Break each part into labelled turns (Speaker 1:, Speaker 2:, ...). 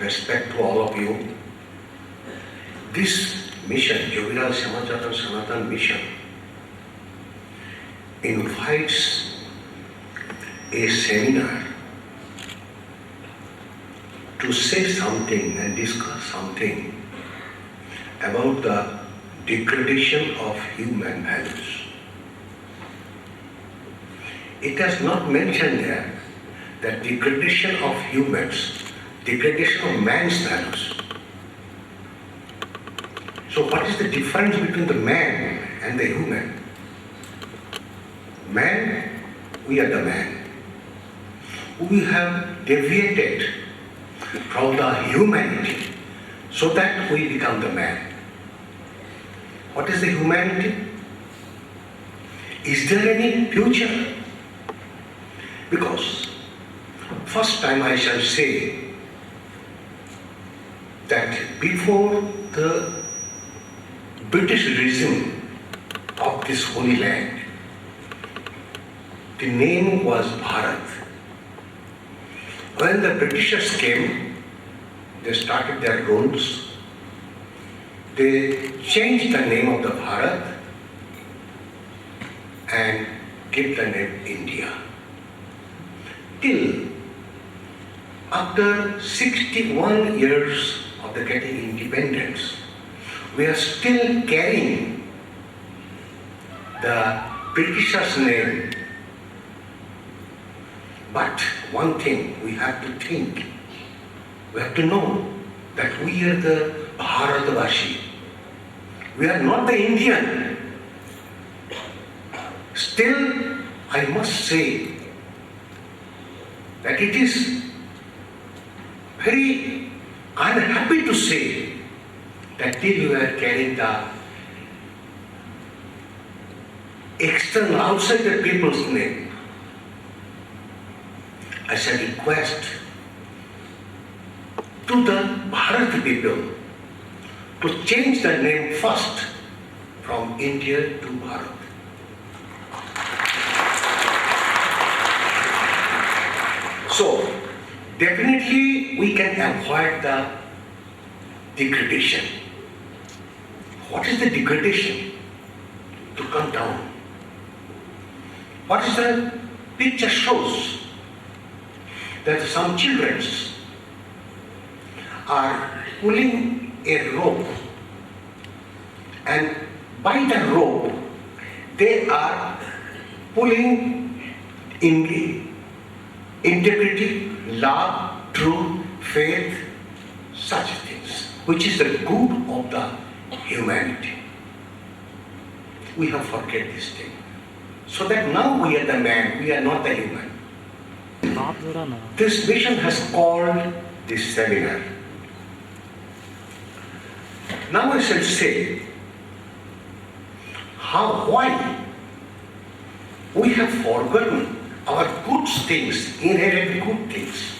Speaker 1: respect to all of you. This mission, Yogiraj SHYAMACHARAN SANATAN mission, invites a seminar to say something and discuss something about the degradation of human values. It has not mentioned there that degradation of humans, degradation of man's values. So what is the difference between the man and the human? Man, we are the man. We have deviated from the humanity so that we become the man. What is the humanity? Is there any future? Because first time I shall say that before the British regime of this holy land, the name was Bharat. When the Britishers came, they started their rules. They changed the name of the Bharat and gave the name India. Till after 61 years of the getting independence, we are still carrying the Britishers' name. But one thing we have to think, we have to know that we are the Bharatvashi. We are not the Indian. Still, I must say that it is very unhappy to say that till you are carrying the external, outside the people's name. I shall request to the Bharat people to change the name first from India to Bharat. So, definitely we can avoid the degradation. What is the degradation? To come down. What is the picture shows? That some children are pulling a rope, and by the rope they are pulling integrity, love, truth, faith, such things, which is the good of the humanity. We have forget this thing. So that now we are the man, we are not the human. This mission has called this seminar. Now I shall say why we have forgotten our good things, inherent good things.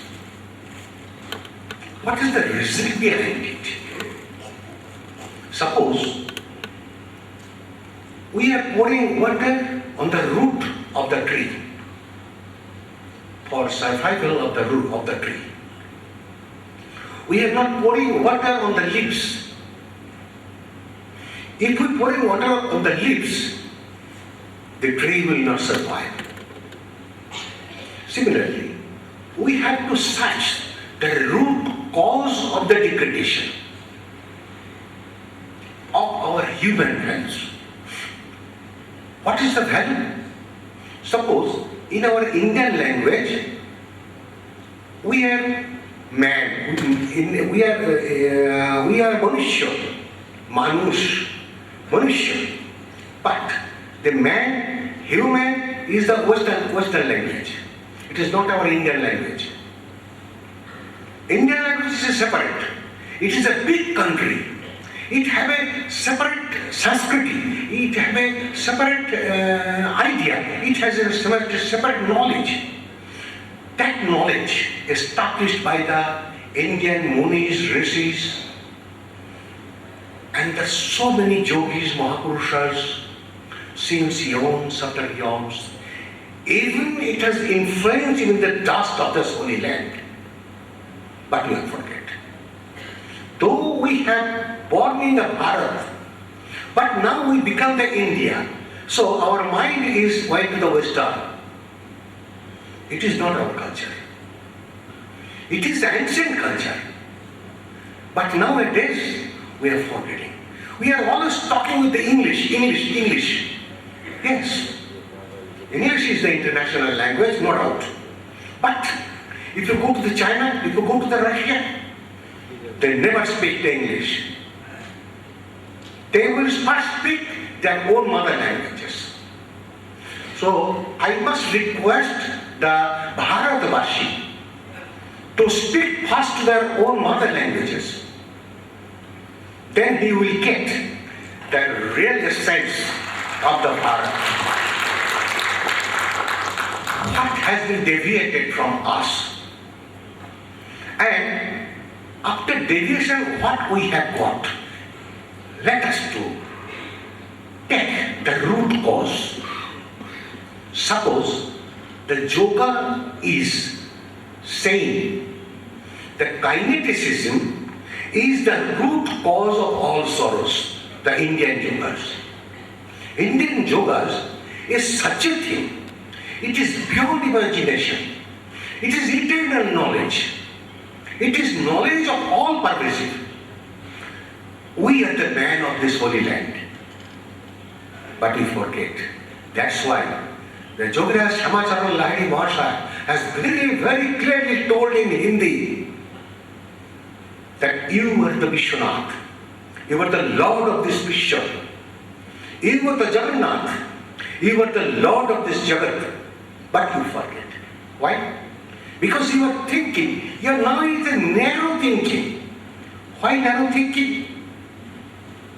Speaker 1: What is the reason behind it? Suppose we are pouring water on the root of the tree for survival of the root of the tree. We are not pouring water on the leaves. If we pour water on the leaves, the tree will not survive. Similarly, we have to search the root cause of the degradation of our human values. What is the value? Suppose in our Indian language, we are man, we are Manush. But the man, human, is the Western language. It is not our Indian language. Indian language is separate. It is a big country. It have a separate Sanskriti. It have a separate idea. It has a separate knowledge. That knowledge established by the Indian Munis, Rishis, and there's so many yogis, Mahapurushas, since eons after eons. Even it has influenced even the dust of this holy land. But we have forget. we have born in the Bharat, but now we become the India. So our mind is went to the Western. It is not our culture. It is the ancient culture. But nowadays, we are forgetting. We are always talking with the English. Yes. English is the international language, no doubt. But if you go to the China, if you go to the Russia, they never speak the English. They will first speak their own mother languages. So I must request the Bharatvashi to speak first their own mother languages. Then he will get the real essence of the Bharat. What has been deviated from us? And after deviation, what we have got? Let us do. Take the root cause. Suppose the yoga is saying that kineticism is the root cause of all sorrows, the Indian yogas. Indian yogas is such a thing. It is beyond imagination. It is eternal knowledge. It is knowledge of all pervasive. We are the man of this holy land. But we forget. That's why the Yogiraj SHYAMACHARAN has very, very clearly told in Hindi that you are the Vishwanath. You are the Lord of this Vishwa. You are the Jagannath. You are the Lord of this Jagat. But you forget. Why? Because you are thinking. You are now in the narrow thinking. Why narrow thinking?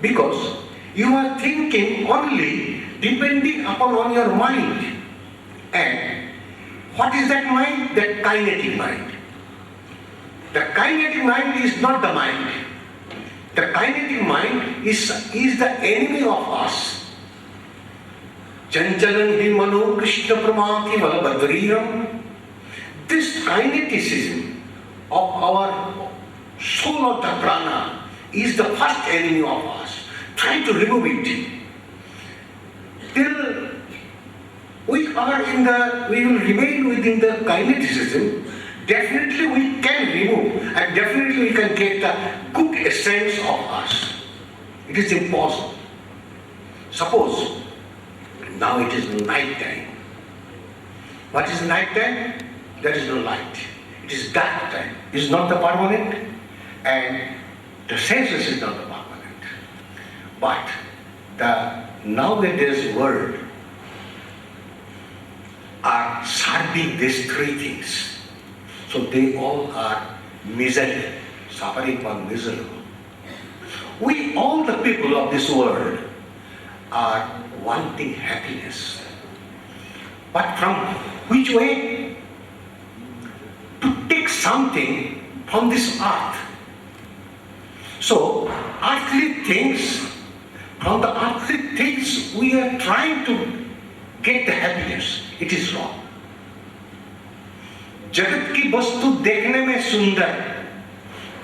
Speaker 1: Because you are thinking only depending upon on your mind. And what is that mind? That kinetic mind. The kinetic mind is not the mind. The kinetic mind is the enemy of us. Chanchalan hi mano Krishna pramati valabhadriram. This kineticism of our soul of the prana is the first enemy of us. Try to remove it. Till we will remain within the kineticism, definitely we can remove and definitely we can get the good essence of us. It is impossible. Suppose now it is night time. What is night time? There is no light. It is dark time. It is not the permanent and the senses is not the permanent. But the nowadays world are serving these three things. So they all are miserable, suffering from miserable. We, all the people of this world, are wanting happiness. But from which way? To take something from this earth. So, earthly things, from the earthly things we are trying to get the happiness. It is wrong. जगत की वस्तु देखने में सुंदर,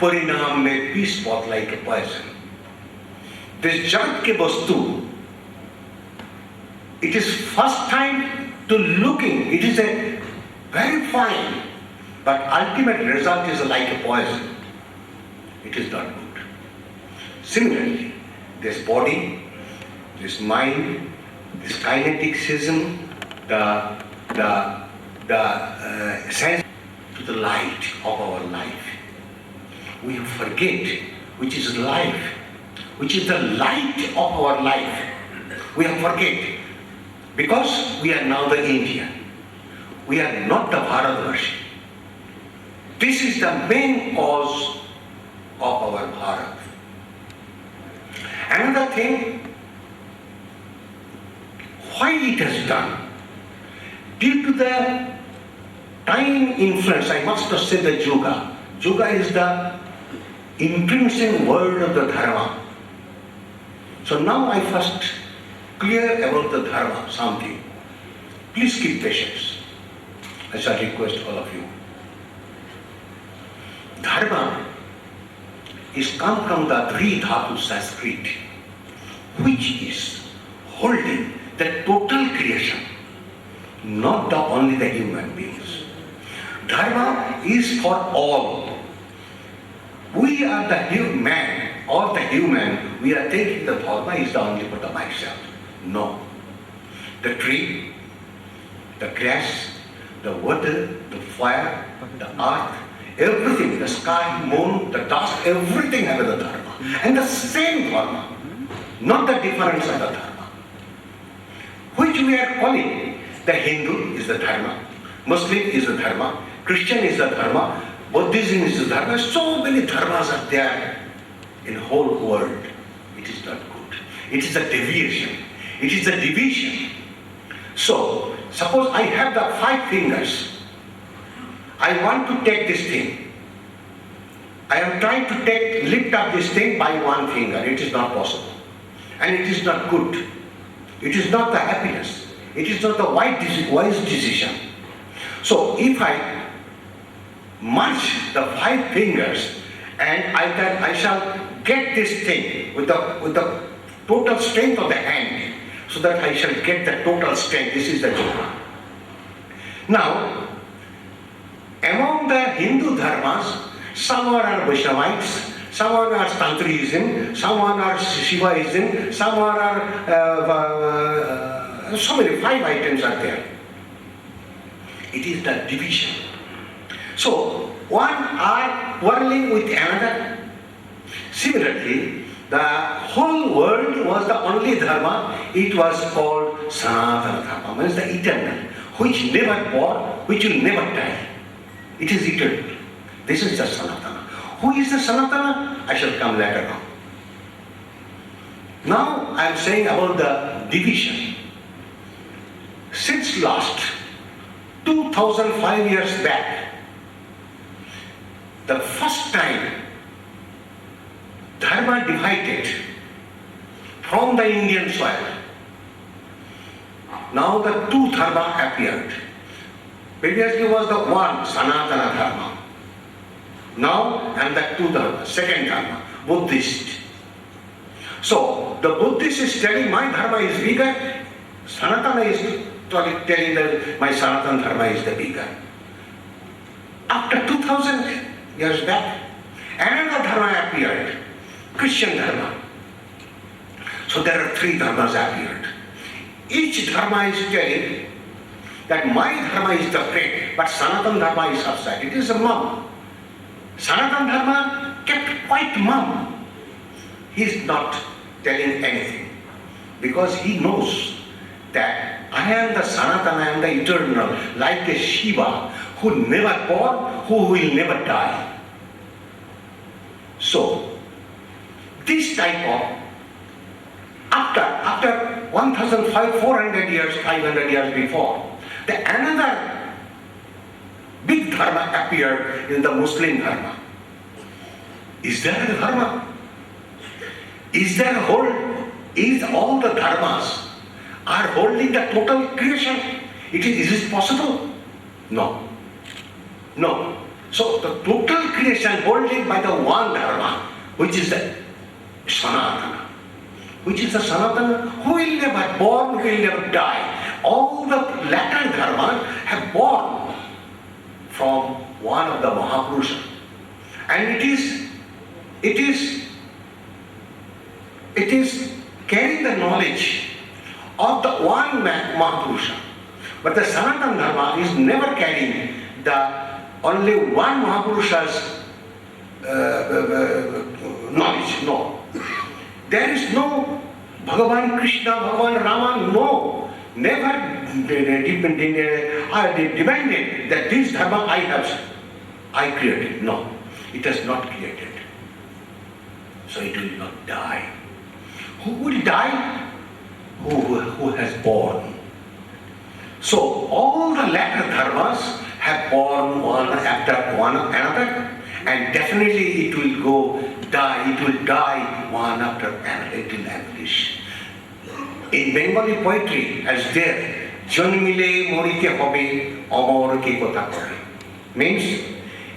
Speaker 1: परिणाम में P spot like a poison. This जगत की वस्तु, it is first time to looking, it is a very fine, but ultimate result is like a poison. It is not good. Similarly, this body, this mind, this kineticism, the sense to the light of our life. We forget which is life, which is the light of our life. We have forget because we are now the Indian. We are not the Bharatvashi. This is the main cause of our Bharat. Another thing, why it has done? Due to the time influence, I must not say the yoga. Yoga is the intrinsic word of the dharma. So now I first clear about the dharma, something. Please keep patience. I shall request all of you. Dharma is come from the three dhatu Sanskrit, which is holding the total creation, not only the human beings. Dharma is for all. We are the man or the human, we are thinking the dharma is the only for the myself. No. The tree, the grass, the water, the fire, the earth, everything, the sky, moon, the dust, everything has the dharma. And the same dharma, not the difference of the dharma. Which we are calling, the Hindu is the dharma, Muslim is the dharma, Christian is the dharma, Buddhism is the dharma. So many dharmas are there in the whole world. It is not good. It is a deviation. It is a division. So, suppose I have the 5 fingers. I want to take this thing. I am trying to lift up this thing by 1 finger. It is not possible. And it is not good. It is not the happiness. It is not the wise decision. So, if I merge the 5 fingers and I shall get this thing with the total strength of the hand, so that I shall get the total strength. This is the yoga. Now, among the Hindu dharmas, some are Vaishnavites, some are Tantriism, some are Shivaism, some are so many, 5 items are there. It is the division. So, one are quarreling with another. Similarly, the whole world was the only dharma. It was called Sanatana Dharma, means the eternal, which never born, which will never die. It is eternal. This is the Sanatana. Who is the Sanatana? I shall come later on. Now I am saying about the division. Since last 2005 years back, the first time dharma divided from the Indian soil. Now the 2 dharma appeared. Previously was the one Sanatana Dharma. Now and the 2 dharma, second dharma, Buddhist. So the Buddhist is telling my dharma is bigger, Sanatana is telling that my Sanatana Dharma is the bigger. After 2000 years back, another dharma appeared, Christian dharma. So there are 3 dharmas appeared. Each dharma is telling that my dharma is the friend, but Sanatana Dharma is outside. It is a mum. Sanatana Dharma kept quite mum. He is not telling anything because he knows that I am the Sanatana, I am the eternal, like a Shiva who never born, who will never die. So, this type of, after 1,400 years, 500 years before, another big dharma appeared in the Muslim dharma. Is there a dharma? Is all the dharmas are holding the total creation? Is it possible? No. No. So the total creation holding by the one dharma, which is the Sanatana. Which is the Sanatana, who will never born, who will never die. All the latter dharmas have born from one of the Mahapurusha. And it is carrying the knowledge of the one Mahapurusha. But the Sanatana Dharma is never carrying the only one Mahapurusha's knowledge. No. There is no Bhagavan Krishna, Bhagavan Rama, no. Never demanded that this dharma I created. No. It has not created. So it will not die. Who will die? Who has born. So all the latter dharmas have born one after one another, and definitely it will die one after another. It will vanish. In Bengali poetry, as there, Janmile morite hobe, amor ke kotha kore. Means,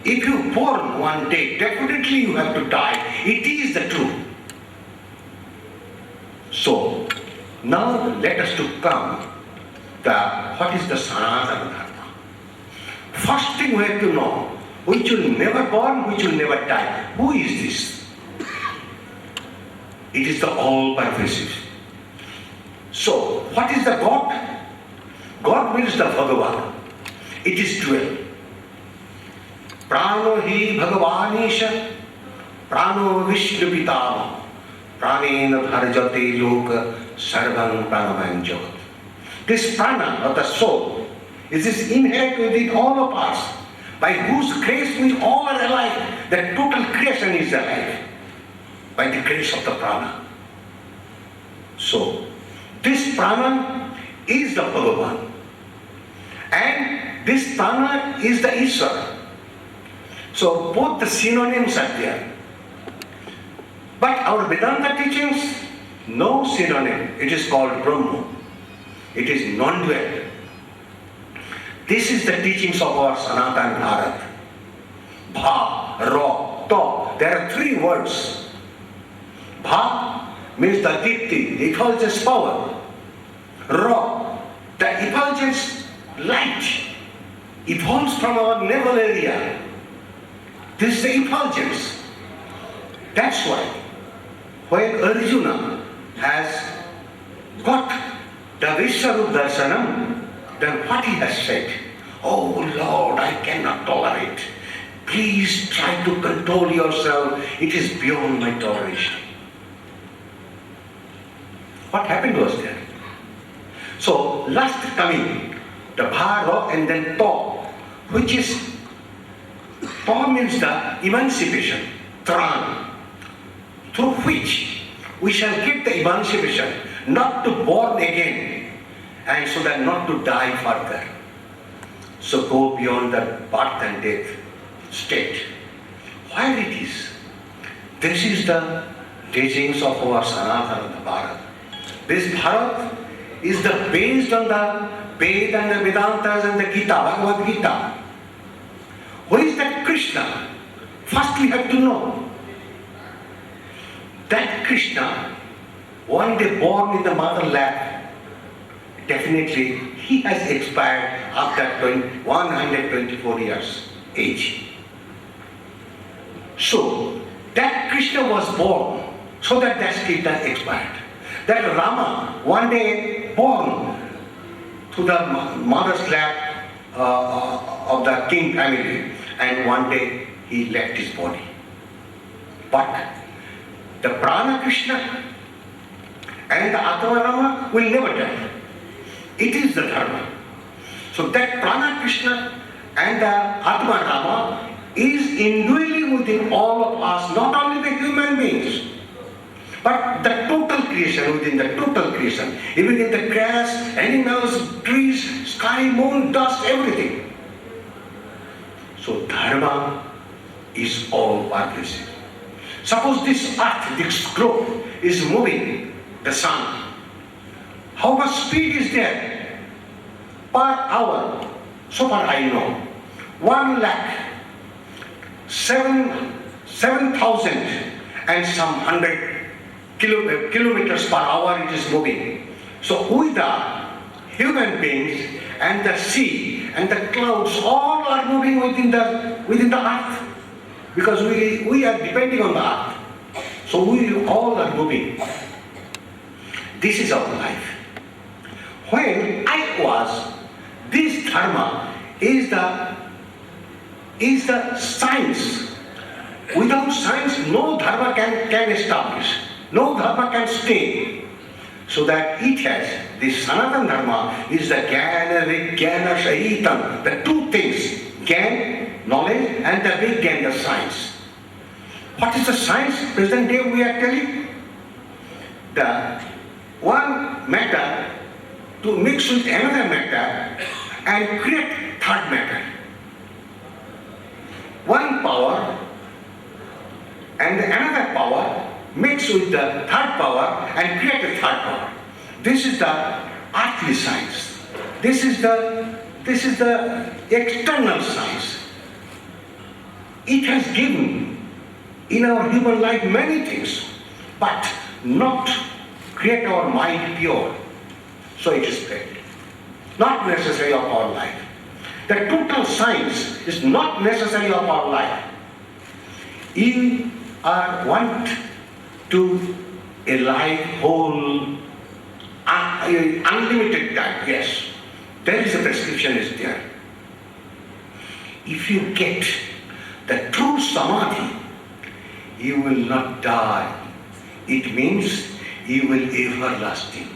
Speaker 1: If you born one day, definitely you have to die. It is the truth. So, now let us to come what is the Sanatana Dharma. First thing we have to know, which will never born, which will never die. Who is this? It is the all-pervasive. So, what is the God? God means the Bhagavan. It is dual. Prano hi Bhagavanisha, Prano Vishnu Pitama, Pranena Bharjate Loka, Sarvam Pranavan Jagat. This prana, or the soul, is this inherent within all of us, by whose grace we all are alive. The total creation is alive, by the grace of the prana. So, this prana is the Bhagavan. And this prana is the Ishvara. So both the synonyms are there. But our Vedanta teachings, no synonym. It is called Brahma. It is non-dual. This is the teachings of our Sanatan Bharat. Bha, Ra, Ta. There are three words. Bha means the Dipti, the effulgence power. Ra, the effulgence light, evolves from our navel area. This is the effulgence. That's why when Arjuna has got the Vishwarup Darshanam, then what he has said, "Oh Lord, I cannot tolerate. Please try to control yourself. It is beyond my toleration." What happened was there? So last coming, the Bha, Ra, and then Ta, which is, Ta means the emancipation, Tran, through which we shall get the emancipation, not to born again, and so that not to die further. So go beyond the birth and death state. Where it is? This is the teachings of our Sanatana Bharat. This Bharat is based on the Ved and the Vedantas and the Gita, Bhagavad Gita. Who is that Krishna? First we have to know. That Krishna, one day born in the mother lap, definitely he has expired after 124 years age. So, that Krishna was born so that Krishna expired. That Rama, one day born to the mother's lap of the king family, and one day he left his body. But the Prana Krishna and the Atma Rama will never die. It is the Dharma. So that Prana Krishna and the Atma Rama is indwelling within all of us, not only the human beings, but the total creation, within the total creation, even in the grass, animals, trees, sky, moon, dust, everything. So Dharma is all pervasive. Suppose this earth, this globe is moving, the sun. How much speed is there per hour? So far I know. 7,000 and some 100 kilometers per hour it is moving. So we the human beings and the sea and the clouds all are moving within the earth, because we are depending on the earth. So we all are moving. This is our life. When I was, this dharma is the science. Without science, no dharma can establish. No dharma can stay. So that it has, this Sanatan Dharma is the Jnana, Vijnana, Sahitam, the two things, Gyan, knowledge, and the Vigyan, the science. What is the science? Present day we are telling. The one matter to mix with another matter and create third matter. One power and another power mix with the third power and create a third power. This is the earthly science. This is the external science. It has given in our human life many things, but not create our mind pure. So it is spread. Not necessary of our life. The total science is not necessary of our life. You are want to a life whole, unlimited time, yes. There is a prescription is there. If you get the true samadhi, you will not die. It means you will everlasting.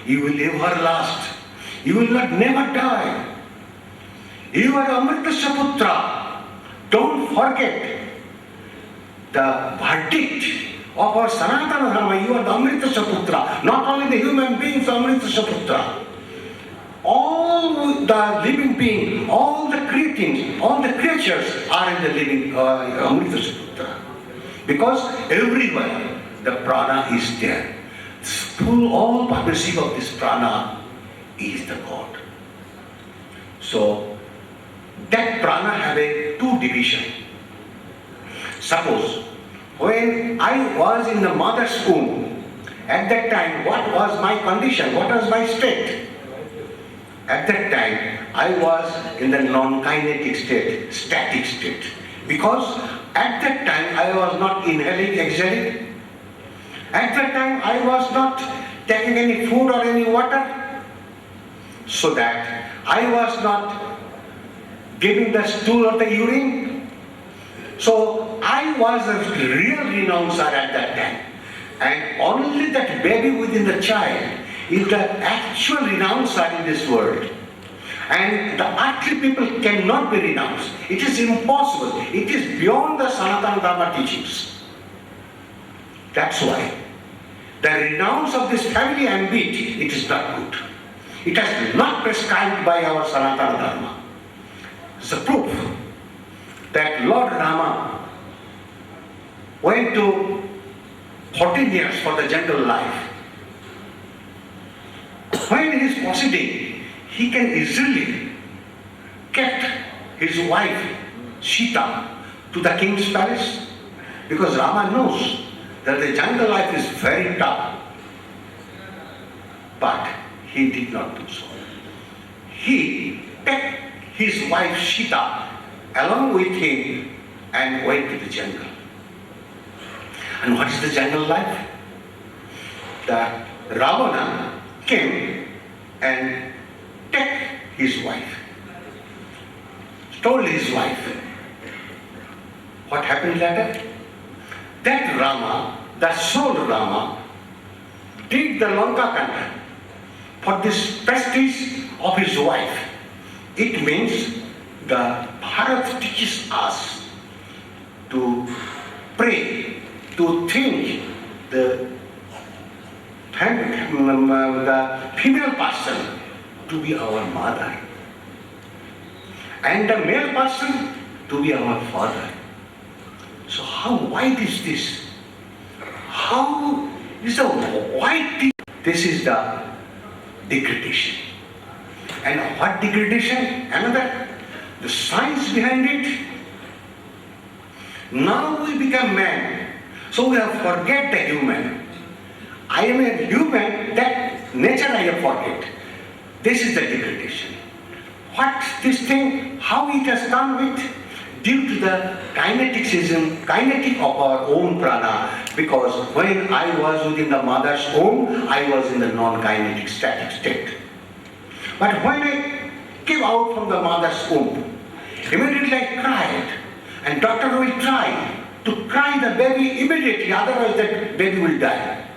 Speaker 1: You will everlast. You will not never die. You are Amrita Saputra. Don't forget the verdict of our Sanatana Dharma. You are the Amrita Saputra. Not only the human beings Amrita Saputra. All the living beings, all the creatings, all the creatures are in the living Amrita Saputra. Because everywhere the prana is there. Full, all pervasive of this prana is the God. So that prana have a two division. Suppose when I was in the mother's womb, at that time what was my condition? What was my state? At that time I was in the non-kinetic state, static state. Because at that time I was not inhaling, exhaling. At that time I was not taking any food or any water. So that I was not giving the stool or the urine. So I was a real renouncer at that time. And only that baby within the child is the actual renouncer in this world. And the earthly people cannot be renounced. It is impossible. It is beyond the Sanatana Dharma teachings. That's why the renounce of this family ambit, it is not good. It has not prescribed by our Sanatana Dharma. It's a proof that Lord Rama went to 14 years for the jungle life. When he is proceeding, he can easily kept his wife Sita to the king's palace, because Rama knows that the jungle life is very tough. But he did not do so. He took his wife Sita along with him and went to the jungle. And what is the jungle life? The Ravana came and took his wife, stole his wife. What happened later? That Rama, the soul Rama, did the Lankakanda for this prestige of his wife. It means the Bharat teaches us to pray, to think the female person to be our mother and the male person to be our father. So how wide is this? How is the wide thing? This is the degradation. And what degradation? Another, the science behind it. Now we become man. So we have forget the human. I am a human, that nature I have forget. This is the degradation. What this thing, how it has come with? Due to the kinetic of our own prana, because when I was within the mother's womb, I was in the non-kinetic static state. But when I came out from the mother's womb, immediately I cried, and doctor will try to cry the baby immediately, otherwise that baby will die.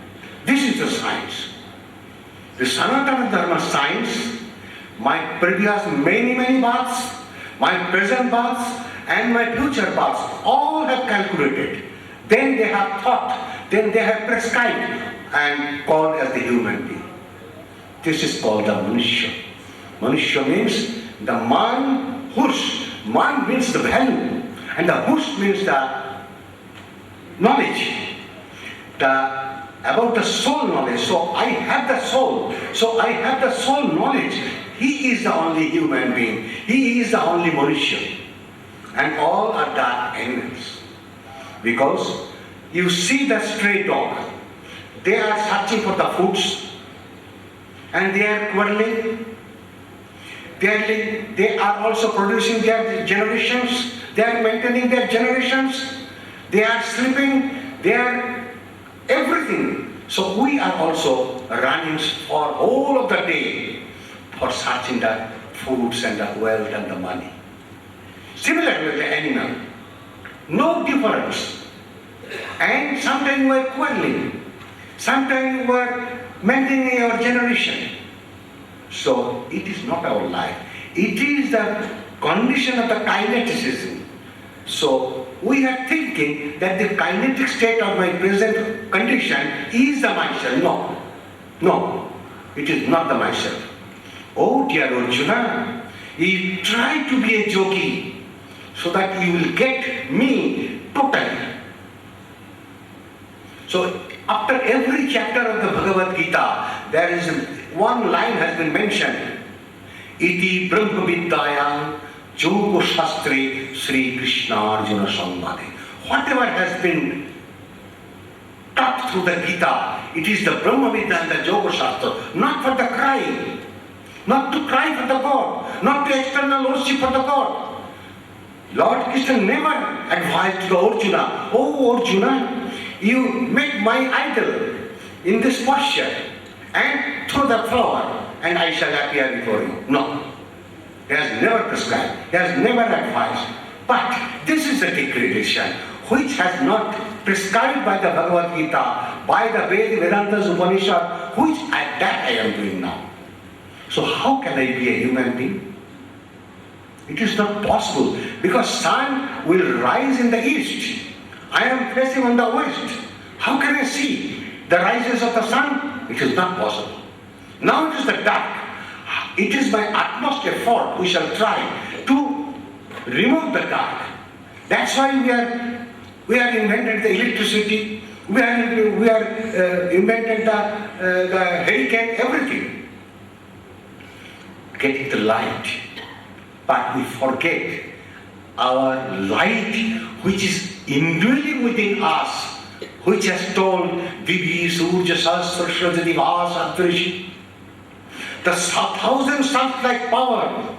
Speaker 1: This is the science. The Sanatana Dharma science, my previous many births, my present births, and my future births, all have calculated. Then they have thought, then they have prescribed and called as the human being. This is called the Manushya. Manushya means the man, hush. Man means the value, and the hush means the knowledge. About the soul knowledge. So I have the soul. So I have the soul knowledge. He is the only human being. He is the only Manushya. and all are dark animals. Because you see the stray dog, they are searching for the foods and they are quarreling. They are also producing their generations, they are maintaining their generations, they are sleeping, they are everything. So we are also running for all of the day for searching the foods and the wealth and the money. Similar with the animal, no difference. And sometimes we are quarreling, sometimes we are maintaining our generation. So it is not our life. It is the condition of the kineticism. So we are thinking that the kinetic state of my present condition is the myself. No, it is not the myself. Oh dear Arjuna, you try to be a yogi so that you will get me totally. So after every chapter of the Bhagavad Gita, there is one line has been mentioned. Iti Brahma Vidyayam Yoga Shastre Sri Krishna Arjuna Samvade. Whatever has been taught through the Gita, it is the Brahma Vidya and the Yoga Shastra, not for the crying, not to cry for the God, not to external worship for the God. Lord Krishna never advised to Arjuna, oh Arjuna, you make my idol in this posture and throw the flower and I shall appear before you. No. He has never prescribed. He has never advised. But this is a degradation which has not prescribed by the Bhagavad Gita, by the Vedantas Upanishad, which that I am doing now. So how can I be a human being? It is not possible because sun will rise in the east. I am facing on the west. How can I see the rises of the sun? It is not possible. Now it is the dark. It is my utmost effort we shall try to remove the dark. That's why we are invented the electricity. We are invented the hurricane, everything. Get the light, but we forget our light which is indwelling within us, which has told Vivi Surya Sahasra Divas Antrishi. The 1,000 sun-like power,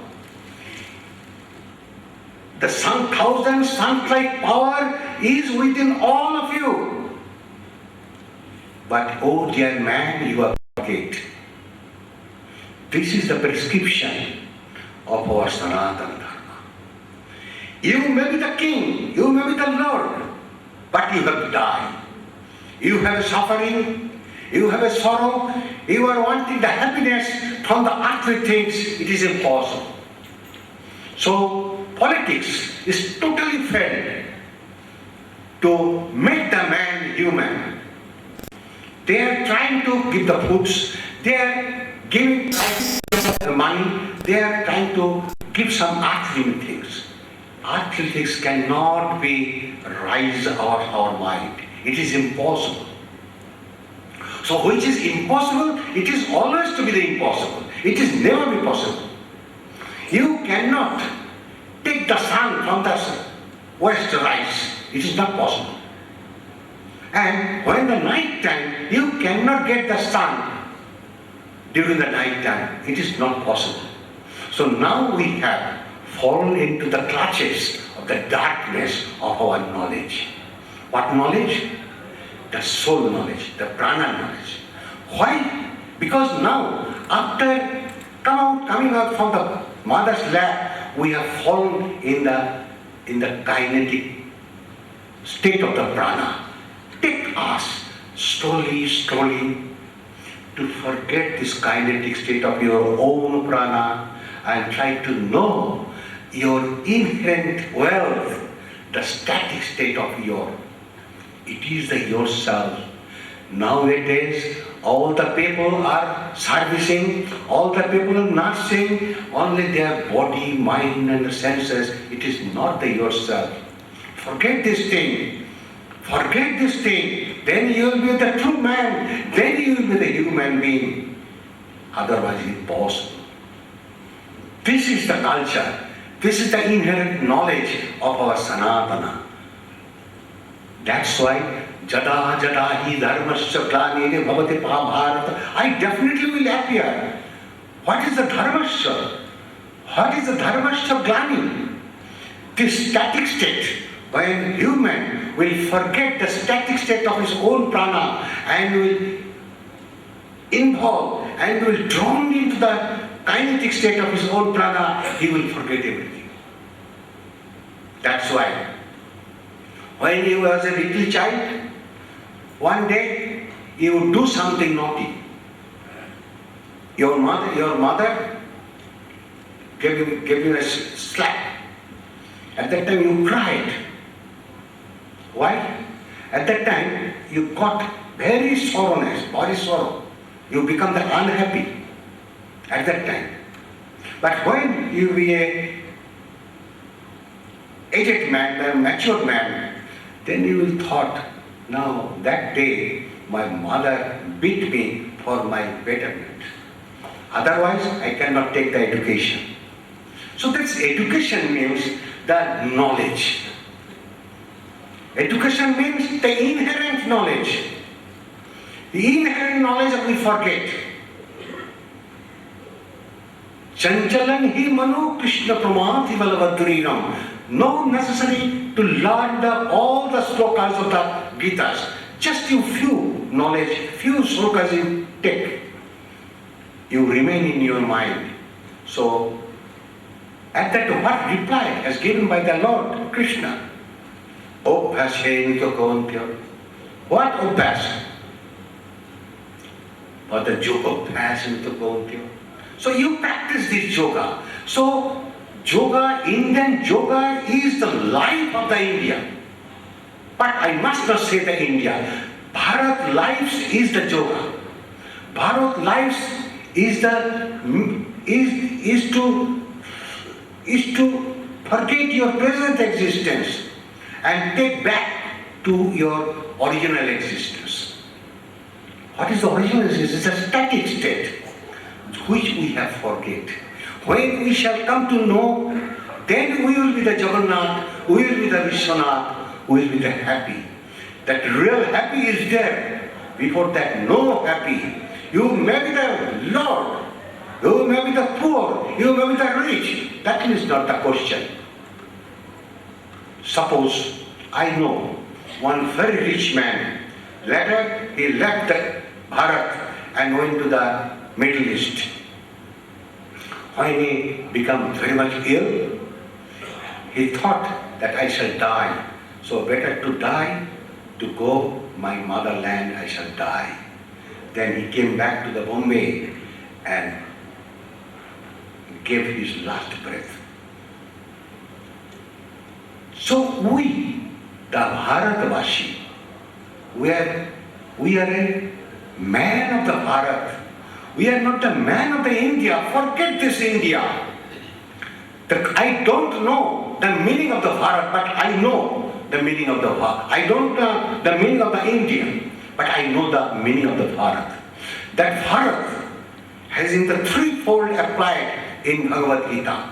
Speaker 1: the 1,000 sun-like power is within all of you. But oh dear man, you are forget. This is the prescription of our Sanatana Dharma. You may be the king, you may be the lord, but you have to die. You have suffering, you have a sorrow, you are wanting the happiness from the earthly things, it is impossible. So politics is totally failed to make the man human. They are trying to give the foods, they are giving the money, they are trying to give some earthly things. Earthly things cannot be rise our mind. It is impossible. So which is impossible, it is always to be the impossible. It is never be possible. You cannot take the sun from the west rise. It is not possible. And when the night time, you cannot get the sun during the night time. It is not possible. So now we have fallen into the clutches of the darkness of our knowledge. What knowledge? The soul knowledge, the prana knowledge. Why? Because now, after coming out from the mother's lap, we have fallen in the kinetic state of the prana. Take us slowly to forget this kinetic state of your own prana and try to know your inherent wealth, the static state of your. It is the yourself. Nowadays, all the people are servicing, all the people are nursing only their body, mind and the senses. It is not the yourself. Forget this thing. Forget this thing. Then you will be the true man. Then you will be the human being. Otherwise, impossible. This is the culture. This is the inherent knowledge of our Sanatana. That's why Jada Jada hi dharmasya glanine bhavati bharata. I definitely will appear. What is the dharmasya? What is the dharmasya glani? This static state, when human will forget the static state of his own prana and will involve and will drawn into the kinetic state of his own prana, he will forget everything. That's why when he was a little child, one day he would do something naughty. Your mother gave you a slap. At that time you cried. Why? At that time you got very sorrowness, body sorrow. You become the unhappy at that time. But when you be a aged man, a mature man, then you will thought, now that day my mother beat me for my betterment. Otherwise I cannot take the education. So this education means the knowledge. Education means the inherent knowledge. The inherent knowledge we forget. Chanchalan hi manu Krishna pramati valavadriram. No necessary to learn all the slokas of the Gitas. Just few knowledge, few slokas you take. You remain in your mind. So, at that what reply as given by the Lord Krishna? Obhashenito kontya. What obhas? For the yoga obhashenito kontya. So you practice this yoga. So yoga, Indian yoga is the life of the India. But I must not say the India. Bharat lives is the yoga. Bharat lives is to forget your present existence and take back to your original existence. What is the original existence? It's a static state which we have forget. When we shall come to know, then we will be the Jagannath, we will be the Vishwanath, we will be the happy. That real happy is there. Before that, no happy. You may be the Lord, you may be the poor, you may be the rich. That is not the question. Suppose I know one very rich man. Later he left the Bharat and went to the Middle East. When he became very much ill, he thought that I shall die. So better to die, to go my motherland, I shall die. Then he came back to the Bombay and gave his last breath. So we, the Bharatvashi, we are a man of the Bharat. We are not the man of the India. Forget this India. I don't know the meaning of the Bharat, but I know the meaning of the Bharat. I don't know the meaning of the India, but I know the meaning of the Bharat. That Bharat has in the threefold applied in Bhagavad Gita.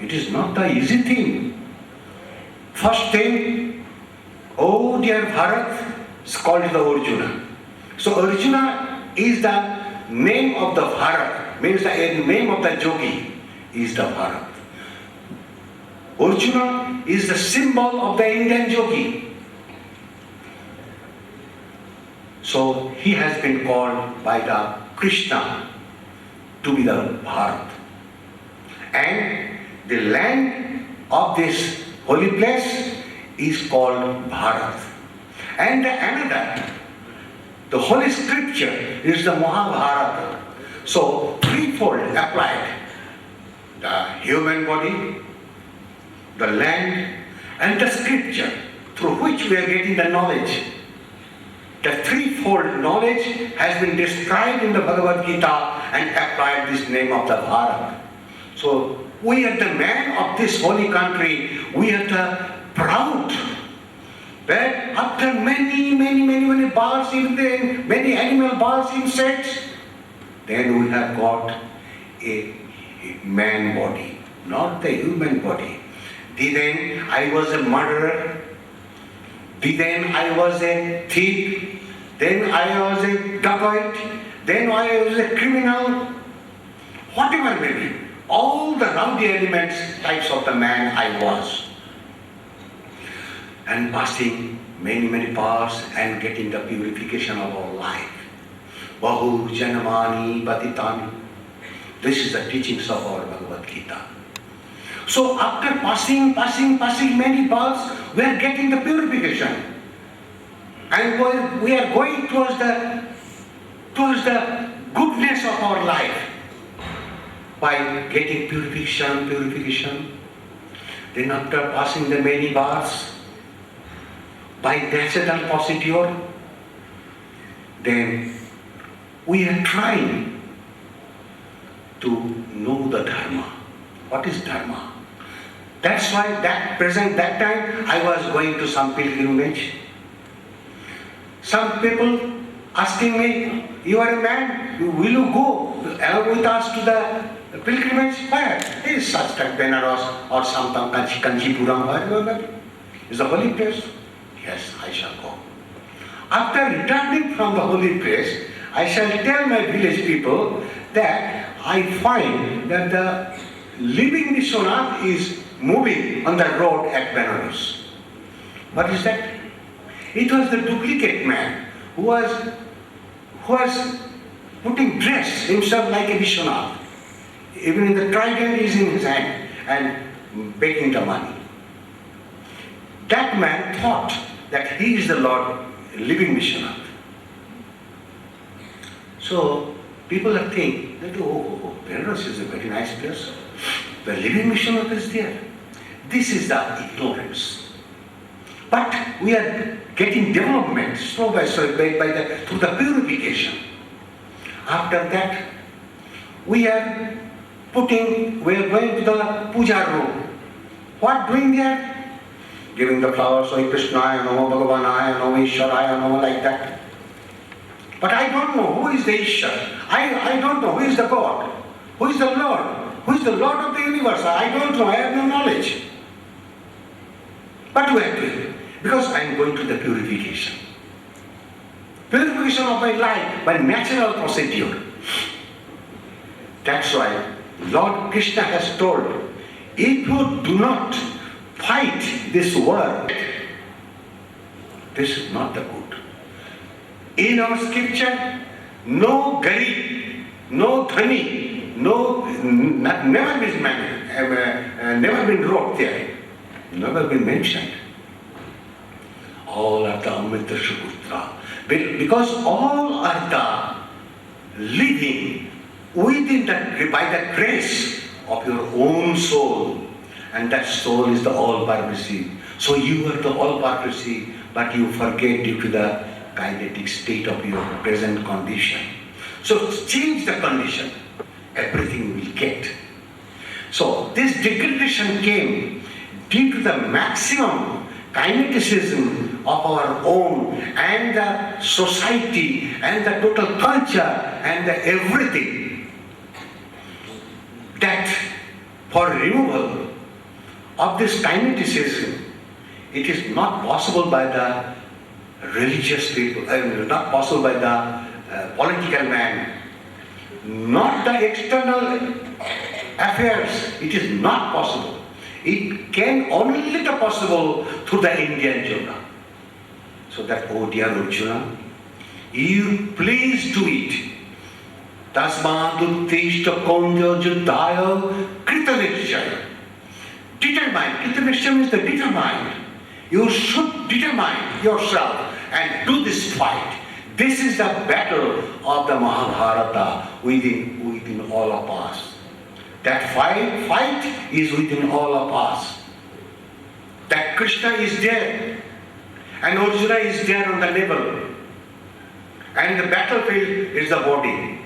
Speaker 1: It is not the easy thing. First thing, oh dear Bharat, is called the Arjuna. So Arjuna is the name of the Bharat, means the name of the yogi is the Bharat. Arjuna is the symbol of the Indian yogi. So he has been called by the Krishna to be the Bharat. And the land of this holy place is called Bharat. And another, the holy scripture is the Mahabharata. So threefold applied. The human body, the land, and the scripture through which we are getting the knowledge. The threefold knowledge has been described in the Bhagavad Gita and applied this name of the Bharat. So we are the man of this holy country, we are the proud that after many births, even many animal births, insects, then we have got a man body. not the human body. Then I was a murderer. Then I was a thief. Then I was a dacoit. Then I was a criminal. Whatever may be, all the rowdy elements, types of the man I was. And passing many paths and getting the purification of our life. Bahu janamani patitani. This is the teachings of our Bhagavad Gita. So after passing many paths, we are getting the purification. And we are going towards the goodness of our life by getting purification. Then after passing the many paths, by natural procedure, then we are trying to know the Dharma. What is Dharma? That's why that time I was going to some pilgrimage. Some people asking me, you are a man, will you go along with us to the pilgrimage? Where? Is such like Benares or some Kanchipuram, wherever. Is the holy place? Yes, I shall go. After returning from the holy place, I shall tell my village people that I find that the living Vishwanath is moving on the road at Benares. What is that? It was the duplicate man who was putting dress himself like a Vishwanath. Even in the trident is in his hand and begging the money. That man thought that he is the Lord, living Vishwanath. So people are thinking that, oh, Benares is a very nice place. The living Vishwanath is there. This is the ignorance. But we are getting development slow by slow through the purification. After that, we are going to the puja room. What doing there? Giving the flowers, Oi Krishnaya Namo, Bhagavanaya Namo, Ishwaraya Namo, like that. But I don't know who is the Ishwar. I don't know who is the God. Who is the Lord? Who is the Lord of the universe? I don't know. I have no knowledge. But we are doing, because I am going to the purification. Purification of my life by natural procedure. That's why Lord Krishna has told, if you do not fight this war, this is not the good. In our scripture, no garib, no dhani, never been wrote there, never been mentioned. All are the Amrita Shuputra. Because all are the living within by the grace of your own soul. And that soul is the all-purposing. So you are the all-purposing, but you forget due to the kinetic state of your present condition. So change the condition, everything will get. So this degradation came due to the maximum kineticism of our own and the society and the total culture and the everything. That for removal of this kineticism, it is not possible by the religious people, not possible by the political man, not the external affairs. It is not possible. It can only be possible through the Indian yoga. So that, oh dear Arjuna, you please do it. Tasmaduttishta konja juddhaya kritanishya. Determine. Kritanishya means the determined. You should determine yourself and do this fight. This is the battle of the Mahabharata within all of us. That fight is within all of us. That Krishna is there and Arjuna is there on the level. And the battlefield is the body.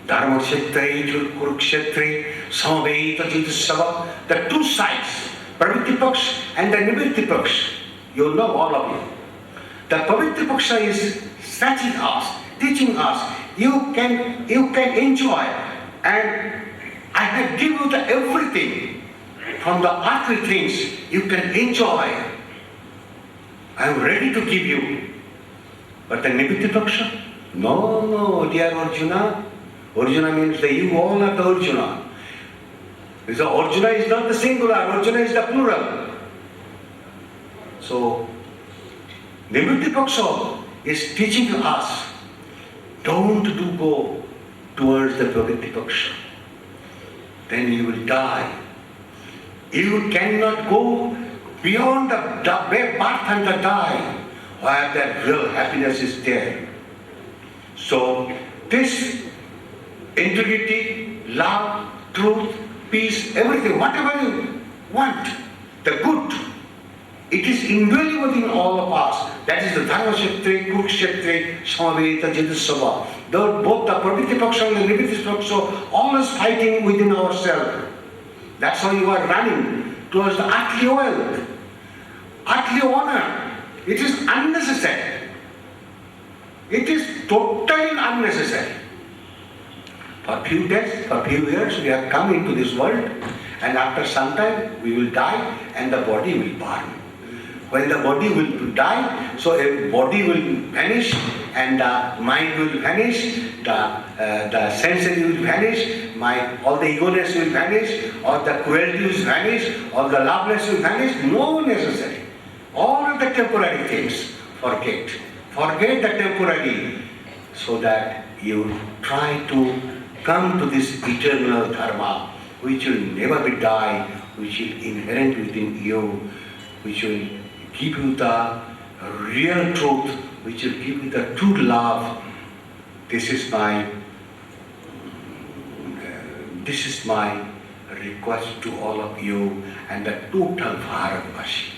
Speaker 1: Dharma Kshetre, Kurukshetre, Samaveta Jidusava, the two sides, Pravritti Paksha and the Nivritti Paksha. You know all of you. The Pravritti Paksha is stretching us, teaching us, you can enjoy. And I have given you the everything from the earthly things you can enjoy. I am ready to give you. But the Nibhiti Paksha? No, dear Arjuna. Arjuna means that you all are the Arjuna. Because Arjuna is not the singular, Arjuna is the plural. So, Nibhiti Paksha is teaching us, don't go towards the Pravritti Paksha. Then you will die. You cannot go beyond the birth and the die, where that real happiness is there. So, this integrity, love, truth, peace, everything, whatever you want, the good, it is indwelling within all of us. That is the Dharma Kshetra, Kurukshetra, Samaveta, Jidasava. Both the Pravritti Paksha and the Nibhiti Paksha always fighting within ourselves. That's how you are running towards the earthly wealth, earthly honor. It is unnecessary. It is totally unnecessary. For few days, for few years, we have come into this world, and after some time we will die and the body will burn. When the body will die, so a body will vanish and the mind will vanish, the sensory will vanish, all the egoness will vanish, or the cruelty will vanish, or the loveless will vanish. No necessary. All of the temporary things, forget. Forget the temporary, so that you try to come to this eternal dharma, which will never be die, which is inherent within you, which will give you the real truth, which will give you the true love. This is my request to all of you and the total Bharatvashi.